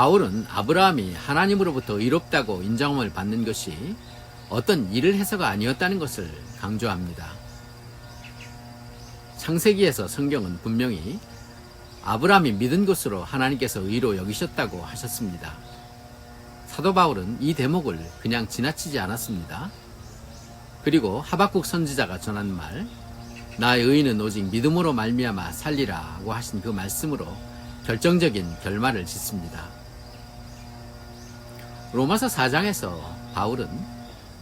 바울은 아브라함이 하나님으로부터 의롭다고 인정함을 받는 것이 어떤 일을 해서가 아니었다는 것을 강조합니다. 창세기에서 성경은 분명히 아브라함이 믿은 것으로 하나님께서 의로 여기셨다고 하셨습니다. 사도 바울은 이 대목을 그냥 지나치지 않았습니다. 그리고 하박국 선지자가 전한 말, 나의 의는 오직 믿음으로 말미암아 살리라고 하신 그 말씀으로 결정적인 결말을 짓습니다. 로마서 4장에서 바울은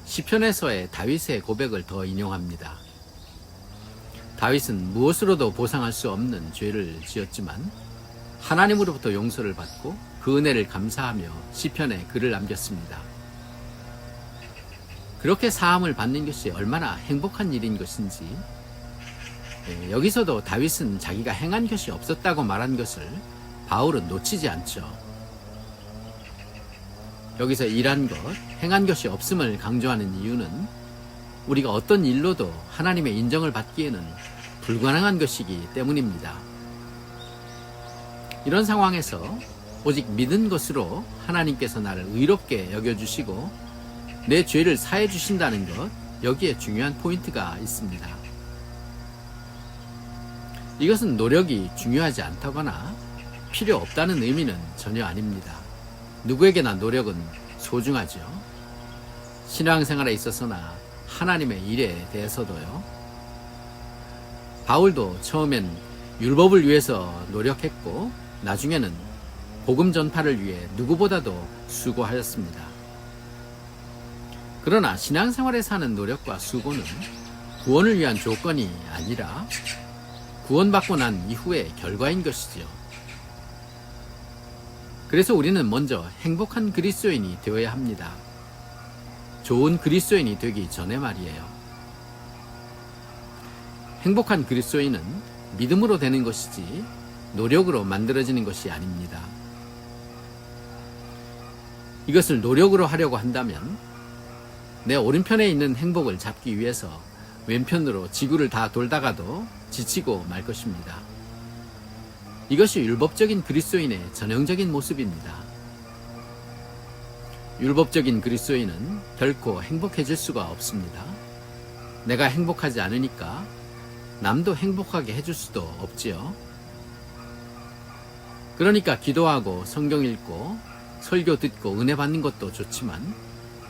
시편에서의 다윗의 고백을 더 인용합니다. 다윗은 무엇으로도 보상할 수 없는 죄를 지었지만 하나님으로부터 용서를 받고 그 은혜를 감사하며 시편에 글을 남겼습니다. 그렇게 사함을 받는 것이 얼마나 행복한 일인 것인지, 여기서도 다윗은 자기가 행한 것이 없었다고 말한 것을 바울은 놓치지 않죠. 여기서 일한 것, 행한 것이 없음을 강조하는 이유는 우리가 어떤 일로도 하나님의 인정을 받기에는 불가능한 것이기 때문입니다. 이런 상황에서 오직 믿은 것으로 하나님께서 나를 의롭게 여겨주시고 내 죄를 사해 주신다는 것, 여기에 중요한 포인트가 있습니다. 이것은 노력이 중요하지 않다거나 필요 없다는 의미는 전혀 아닙니다. 누구에게나 노력은 소중하죠. 신앙생활에 있어서나 하나님의 일에 대해서도요. 바울도 처음엔 율법을 위해서 노력했고 나중에는 복음 전파를 위해 누구보다도 수고하였습니다. 그러나 신앙생활에서 하는 노력과 수고는 구원을 위한 조건이 아니라 구원받고 난 이후의 결과인 것이죠. 그래서 우리는 먼저 행복한 그리스도인이 되어야 합니다. 좋은 그리스도인이 되기 전에 말이에요. 행복한 그리스도인은 믿음으로 되는 것이지 노력으로 만들어지는 것이 아닙니다. 이것을 노력으로 하려고 한다면 내 오른편에 있는 행복을 잡기 위해서 왼편으로 지구를 다 돌다가도 지치고 말 것입니다. 이것이 율법적인 그리스도인의 전형적인 모습입니다. 율법적인 그리스도인은 결코 행복해질 수가 없습니다. 내가 행복하지 않으니까 남도 행복하게 해줄 수도 없지요. 그러니까 기도하고 성경 읽고 설교 듣고 은혜 받는 것도 좋지만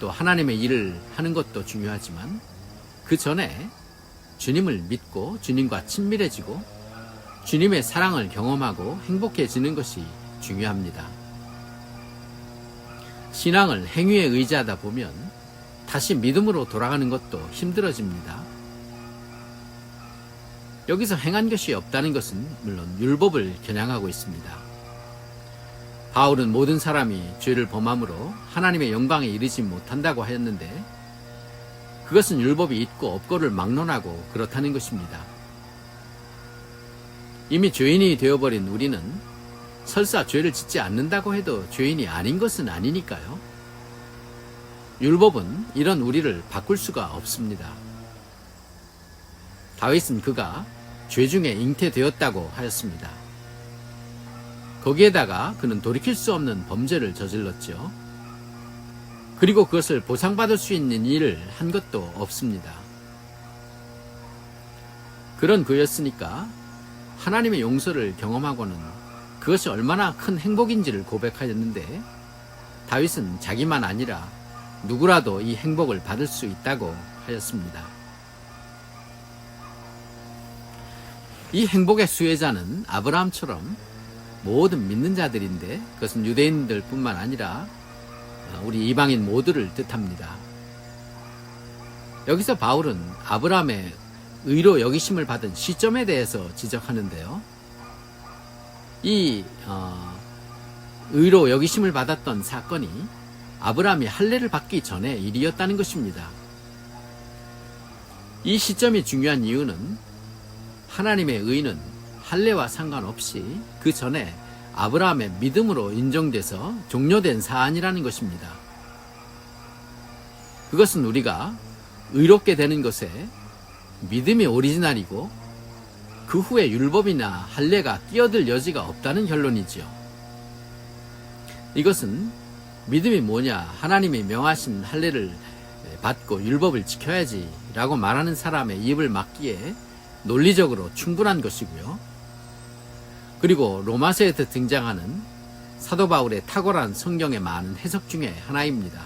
또 하나님의 일을 하는 것도 중요하지만 그 전에 주님을 믿고 주님과 친밀해지고 주님의 사랑을 경험하고 행복해지는 것이 중요합니다. 신앙을 행위에 의지하다 보면 다시 믿음으로 돌아가는 것도 힘들어집니다. 여기서 행한 것이 없다는 것은 물론 율법을 겨냥하고 있습니다. 바울은 모든 사람이 죄를 범함으로 하나님의 영광에 이르지 못한다고 하였는데 그것은 율법이 있고 없고를 막론하고 그렇다는 것입니다. 이미 죄인이 되어버린 우리는 설사 죄를 짓지 않는다고 해도 죄인이 아닌 것은 아니니까요. 율법은 이런 우리를 바꿀 수가 없습니다. 다윗은 그가 죄 중에 잉태되었다고 하였습니다. 거기에다가 그는 돌이킬 수 없는 범죄를 저질렀죠. 그리고 그것을 보상받을 수 있는 일을 한 것도 없습니다. 그런 그였으니까 하나님의 용서를 경험하고는 그것이 얼마나 큰 행복인지를 고백하였는데 다윗은 자기만 아니라 누구라도 이 행복을 받을 수 있다고 하였습니다. 이 행복의 수혜자는 아브라함처럼 모든 믿는 자들인데 그것은 유대인들 뿐만 아니라 우리 이방인 모두를 뜻합니다. 여기서 바울은 아브라함의 의로 여기심을 받은 시점에 대해서 지적하는데요. 이 의로 여기심을 받았던 사건이 아브라함이 할례를 받기 전의 일이었다는 것입니다. 이 시점이 중요한 이유는 하나님의 의는 할례와 상관없이 그 전에 아브라함의 믿음으로 인정돼서 종료된 사안이라는 것입니다. 그것은 우리가 의롭게 되는 것에 믿음이 오리지널이고 그 후에 율법이나 할례가 끼어들 여지가 없다는 결론이지요. 이것은 믿음이 뭐냐, 하나님이 명하신 할례를 받고 율법을 지켜야지 라고 말하는 사람의 입을 막기에 논리적으로 충분한 것이고요. 그리고 로마서에서 등장하는 사도 바울의 탁월한 성경의 많은 해석 중에 하나입니다.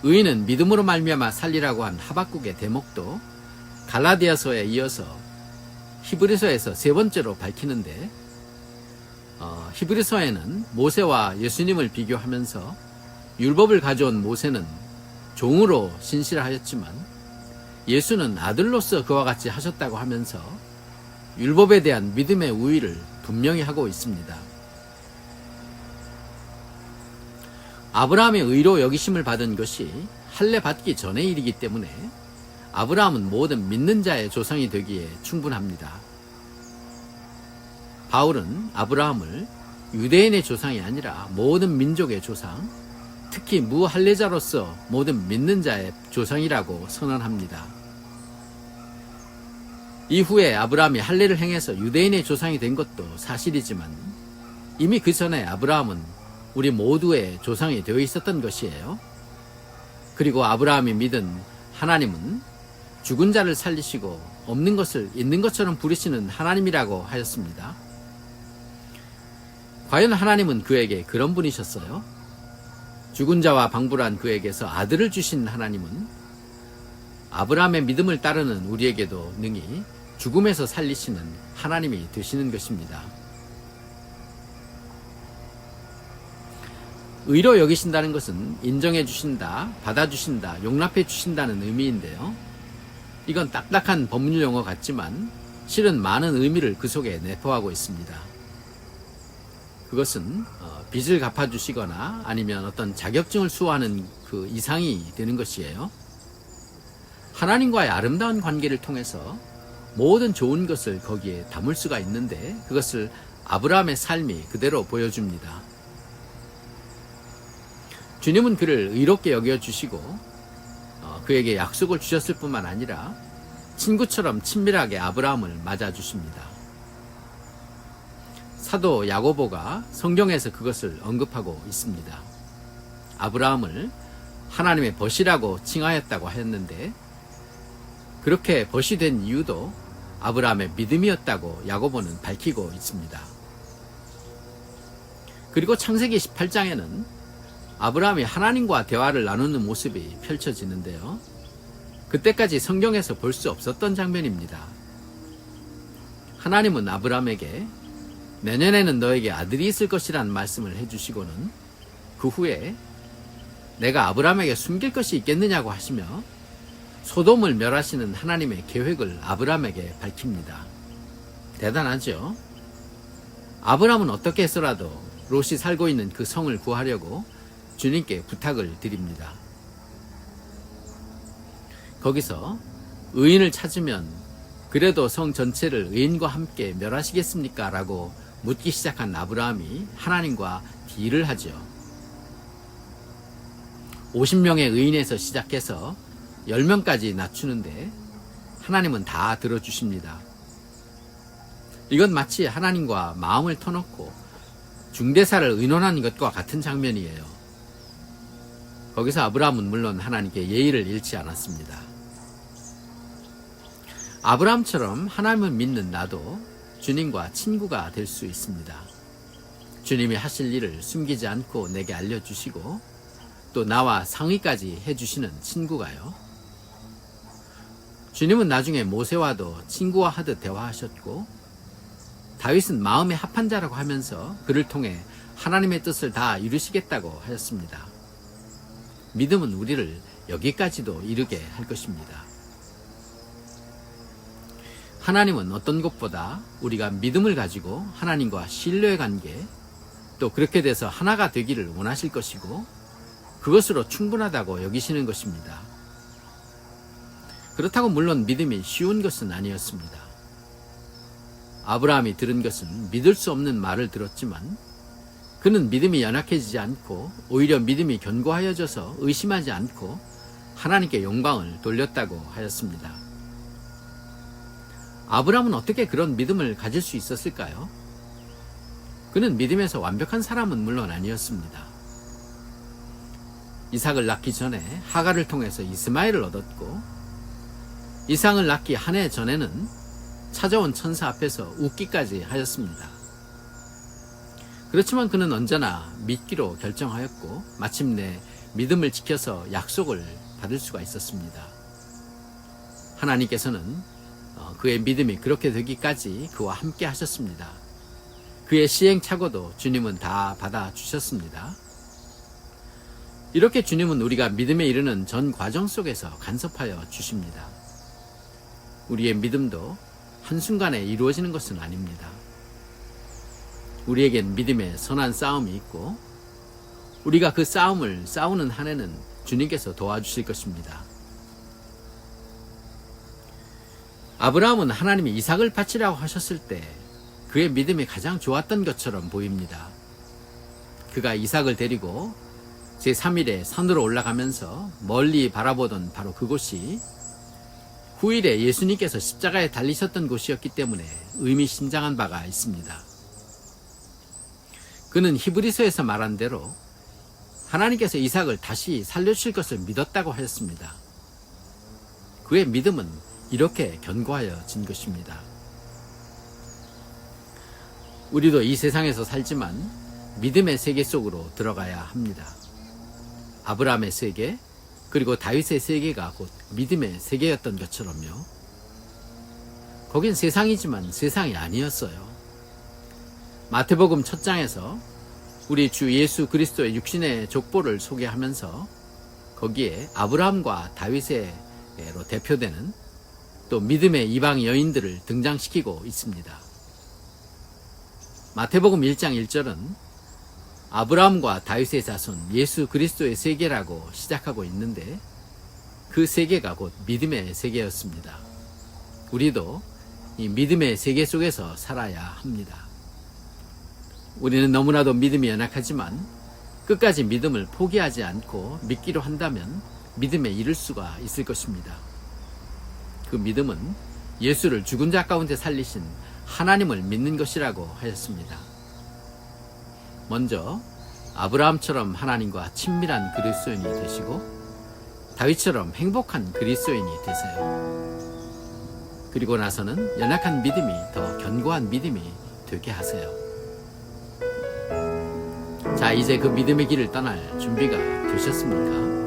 의인은 믿음으로 말미암아 살리라고 한 하박국의 대목도 갈라디아서에 이어서 히브리서에서 세 번째로 밝히는데, 히브리서에는 모세와 예수님을 비교하면서 율법을 가져온 모세는 종으로 신실하였지만 예수는 아들로서 그와 같이 하셨다고 하면서 율법에 대한 믿음의 우위를 분명히 하고 있습니다. 아브라함의 의로 여기심을 받은 것이 할례 받기 전의 일이기 때문에 아브라함은 모든 믿는 자의 조상이 되기에 충분합니다. 바울은 아브라함을 유대인의 조상이 아니라 모든 민족의 조상, 특히 무할례자로서 모든 믿는 자의 조상이라고 선언합니다. 이후에 아브라함이 할례를 행해서 유대인의 조상이 된 것도 사실이지만 이미 그 전에 아브라함은 우리 모두의 조상이 되어 있었던 것이에요. 그리고 아브라함이 믿은 하나님은 죽은 자를 살리시고 없는 것을 있는 것처럼 부르시는 하나님이라고 하였습니다. 과연 하나님은 그에게 그런 분이셨어요? 죽은 자와 방불한 그에게서 아들을 주신 하나님은 아브라함의 믿음을 따르는 우리에게도 능히 죽음에서 살리시는 하나님이 되시는 것입니다. 의로 여기신다는 것은 인정해 주신다, 받아주신다, 용납해 주신다는 의미인데요. 이건 딱딱한 법률 용어 같지만 실은 많은 의미를 그 속에 내포하고 있습니다. 그것은 빚을 갚아주시거나 아니면 어떤 자격증을 수호하는 그 이상이 되는 것이에요. 하나님과의 아름다운 관계를 통해서 모든 좋은 것을 거기에 담을 수가 있는데 그것을 아브라함의 삶이 그대로 보여줍니다. 주님은 그를 의롭게 여겨주시고 그에게 약속을 주셨을 뿐만 아니라 친구처럼 친밀하게 아브라함을 맞아주십니다. 사도 야고보가 성경에서 그것을 언급하고 있습니다. 아브라함을 하나님의 벗이라고 칭하였다고 하였는데 그렇게 벗이 된 이유도 아브라함의 믿음이었다고 야고보는 밝히고 있습니다. 그리고 창세기 18장에는 아브라함이 하나님과 대화를 나누는 모습이 펼쳐지는데요. 그때까지 성경에서 볼 수 없었던 장면입니다. 하나님은 아브라함에게 내년에는 너에게 아들이 있을 것이라는 말씀을 해주시고는 그 후에 내가 아브라함에게 숨길 것이 있겠느냐고 하시며 소돔을 멸하시는 하나님의 계획을 아브라함에게 밝힙니다. 대단하죠? 아브라함은 어떻게 해서라도 롯이 살고 있는 그 성을 구하려고 주님께 부탁을 드립니다. 거기서 의인을 찾으면 그래도 성 전체를 의인과 함께 멸하시겠습니까? 라고 묻기 시작한 아브라함이 하나님과 딜을 하죠. 50명의 의인에서 시작해서 10명까지 낮추는데 하나님은 다 들어주십니다. 이건 마치 하나님과 마음을 터놓고 중대사를 의논한 것과 같은 장면이에요. 거기서 아브라함은 물론 하나님께 예의를 잃지 않았습니다. 아브라함처럼 하나님을 믿는 나도 주님과 친구가 될 수 있습니다. 주님이 하실 일을 숨기지 않고 내게 알려주시고 또 나와 상의까지 해주시는 친구가요. 주님은 나중에 모세와도 친구와 하듯 대화하셨고 다윗은 마음에 합한 자라고 하면서 그를 통해 하나님의 뜻을 다 이루시겠다고 하였습니다. 믿음은 우리를 여기까지도 이르게 할 것입니다. 하나님은 어떤 것보다 우리가 믿음을 가지고 하나님과 신뢰의 관계, 또 그렇게 돼서 하나가 되기를 원하실 것이고 그것으로 충분하다고 여기시는 것입니다. 그렇다고 물론 믿음이 쉬운 것은 아니었습니다. 아브라함이 들은 것은 믿을 수 없는 말을 들었지만 그는 믿음이 연약해지지 않고 오히려 믿음이 견고하여져서 의심하지 않고 하나님께 영광을 돌렸다고 하였습니다. 아브라함은 어떻게 그런 믿음을 가질 수 있었을까요? 그는 믿음에서 완벽한 사람은 물론 아니었습니다. 이삭을 낳기 전에 하갈을 통해서 이스마엘을 얻었고, 이삭을 낳기 한 해 전에는 찾아온 천사 앞에서 웃기까지 하였습니다. 그렇지만 그는 언제나 믿기로 결정하였고, 마침내 믿음을 지켜서 약속을 받을 수가 있었습니다. 하나님께서는 그의 믿음이 그렇게 되기까지 그와 함께 하셨습니다. 그의 시행착오도 주님은 다 받아주셨습니다. 이렇게 주님은 우리가 믿음에 이르는 전 과정 속에서 간섭하여 주십니다. 우리의 믿음도 한순간에 이루어지는 것은 아닙니다. 우리에겐 믿음의 선한 싸움이 있고, 우리가 그 싸움을 싸우는 한 해는 주님께서 도와주실 것입니다. 아브라함은 하나님이 이삭을 바치라고 하셨을 때 그의 믿음이 가장 좋았던 것처럼 보입니다. 그가 이삭을 데리고 제3일에 산으로 올라가면서 멀리 바라보던 바로 그곳이 후일에 예수님께서 십자가에 달리셨던 곳이었기 때문에 의미심장한 바가 있습니다. 그는 히브리서에서 말한 대로 하나님께서 이삭을 다시 살려주실 것을 믿었다고 하였습니다. 그의 믿음은 이렇게 견고하여진 것입니다. 우리도 이 세상에서 살지만 믿음의 세계 속으로 들어가야 합니다. 아브라함의 세계, 그리고 다윗의 세계가 곧 믿음의 세계였던 것처럼요. 거긴 세상이지만 세상이 아니었어요. 마태복음 첫 장에서 우리 주 예수 그리스도의 육신의 족보를 소개하면서 거기에 아브라함과 다윗으로 대표되는 또 믿음의 이방 여인들을 등장시키고 있습니다. 마태복음 1장 1절은 아브라함과 다윗의 자손 예수 그리스도의 세계라고 시작하고 있는데, 그 세계가 곧 믿음의 세계였습니다. 우리도 이 믿음의 세계 속에서 살아야 합니다. 우리는 너무나도 믿음이 연약하지만 끝까지 믿음을 포기하지 않고 믿기로 한다면 믿음에 이를 수가 있을 것입니다. 그 믿음은 예수를 죽은 자 가운데 살리신 하나님을 믿는 것이라고 하였습니다. 먼저 아브라함처럼 하나님과 친밀한 그리스도인이 되시고, 다윗처럼 행복한 그리스도인이 되세요. 그리고 나서는 연약한 믿음이 더 견고한 믿음이 되게 하세요. 자, 이제 그 믿음의 길을 떠날 준비가 되셨습니까?